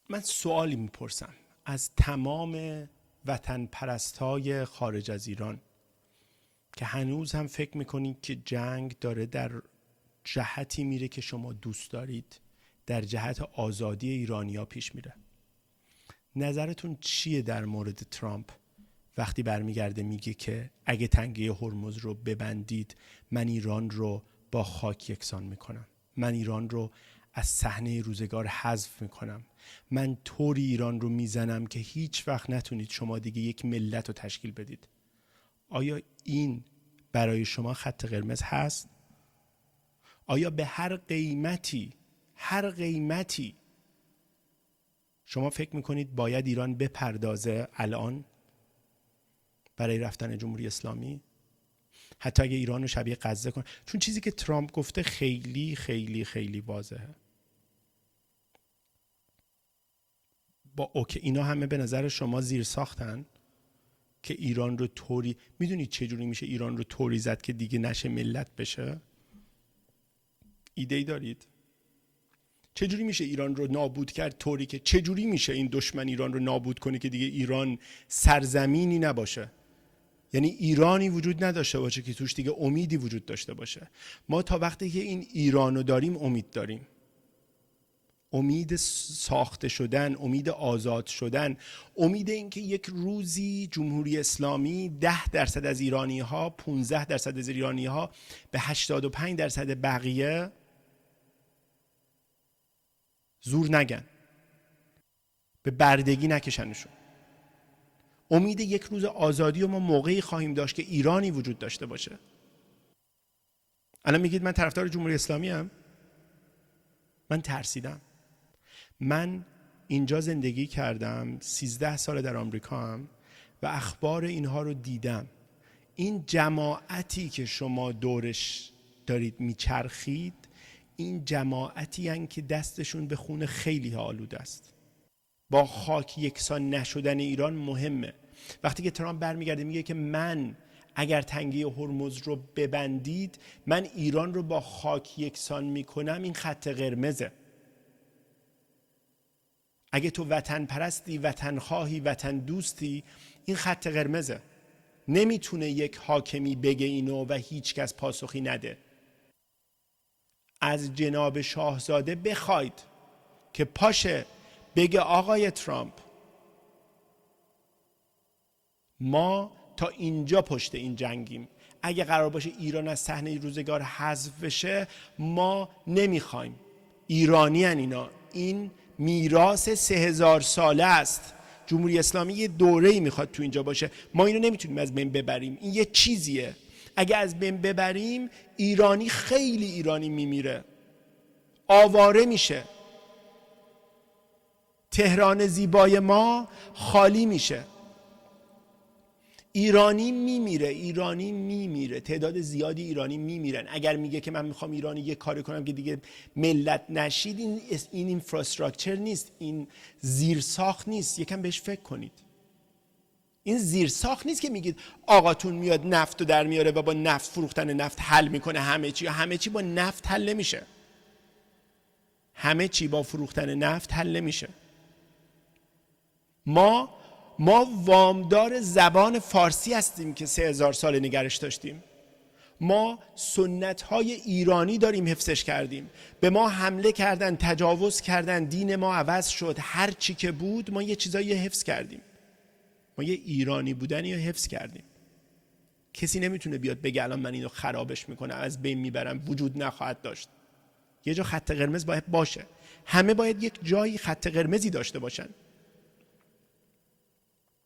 من سوالی میپرسم از تمام وطن پرستای خارج از ایران که هنوز هم فکر میکنید که جنگ داره در جهتی میره که شما دوست دارید، در جهت آزادی ایرانیا پیش میره. نظرتون چیه در مورد ترامپ وقتی برمیگرده میگه که اگه تنگه هرمز رو ببندید من ایران رو با خاک یکسان میکنم، من ایران رو از صحنه روزگار حذف میکنم، من طوری ایران رو میزنم که هیچ وقت نتونید شما دیگه یک ملت رو تشکیل بدید؟ آیا این برای شما خط قرمز هست؟ آیا به هر قیمتی شما فکر میکنید باید ایران بپردازه الان برای رفتن جمهوری اسلامی؟ حتی اگه ایران رو شبیه غزه کنه، چون چیزی که ترامپ گفته خیلی خیلی خیلی واضحه. با اوکی اینا همه به نظر شما زیر ساختن که ایران رو طوری، میدونید چجوری میشه ایران رو طوری زد که دیگه نشه ملت بشه؟ ایده‌ای دارید؟ چجوری میشه ایران رو نابود کرد طوری که چجوری میشه این دشمن ایران رو نابود کنه که دیگه ایران سرزمینی نباشه، یعنی ایرانی وجود نداشته باشه که توش دیگه امیدی وجود داشته باشه. ما تا وقتی که این ایران رو داریم امید داریم، امید ساخته شدن، امید آزاد شدن، امید این که یک روزی جمهوری اسلامی 10% از ایرانی ها، 15% از ایرانی ها به 85% بقیه زور نگن، به بردگی نکشنشون. امید یک روز آزادی و ما موقعی خواهیم داشت که ایرانی وجود داشته باشه. الان میگید من طرفدار جمهوری اسلامی ام؟ من ترسیدم. من اینجا زندگی کردم، 13 سال در آمریکا هم و اخبار اینها رو دیدم. این جماعتی که شما دورش دارید میچرخید، این جماعتی هستند که دستشون به خون خیلی ها آلوده است. با خاک یکسان نشدن ایران مهمه. وقتی که ترامپ برمیگرده میگه که من اگر تنگه هرمز رو ببندید من ایران رو با خاک یکسان میکنم، این خط قرمزه. اگه تو وطن پرستی، وطن خواهی، وطن دوستی، این خط قرمزه. نمیتونه یک حاکمی بگه اینو و هیچ کس پاسخی نده. از جناب شاهزاده بخواید که پاشه بگه آقای ترامپ ما تا اینجا پشت این جنگیم، اگه قرار باشه ایران از صحنه روزگار حذف بشه ما نمیخوایم. ایرانی هن اینا، این میراث 3000 ساله است. جمهوری اسلامی یه دوره‌ای میخواد تو اینجا باشه، ما اینو نمیتونیم از بین ببریم. این یه چیزیه، اگه از بین ببریم ایرانی، خیلی ایرانی میمیره، آواره میشه، تهران زیبای ما خالی میشه، ایرانی میمیره، تعداد زیادی ایرانی میمیرن. اگر میگه که من میخوام ایرانی یه کاری کنم که دیگه ملت نشید، این اینفراستراکچر نیست، این زیرساخت نیست. یکم بهش فکر کنید. این زیرساخت نیست که میگید آقاتون میاد نفت رو در میاره و با نفت، فروختن نفت حل میکنه همه چی با نفت حل نمیشه. همه چی با فروختن نفت حل نمیشه. ما وامدار زبان فارسی هستیم که 3000 سال نگرش داشتیم. ما سنت‌های ایرانی داریم حفظش کردیم. به ما حمله کردن، تجاوز کردن، دین ما عوض شد، هر چی که بود ما یه چیزایی حفظ کردیم. ما یه ایرانی بودنی رو حفظ کردیم. کسی نمیتونه بیاد بگه الان من اینو خرابش میکنم، از بین میبرم، وجود نخواهد داشت. یه جا خط قرمز باید باشه. همه باید یک جایی خط قرمزی داشته باشن.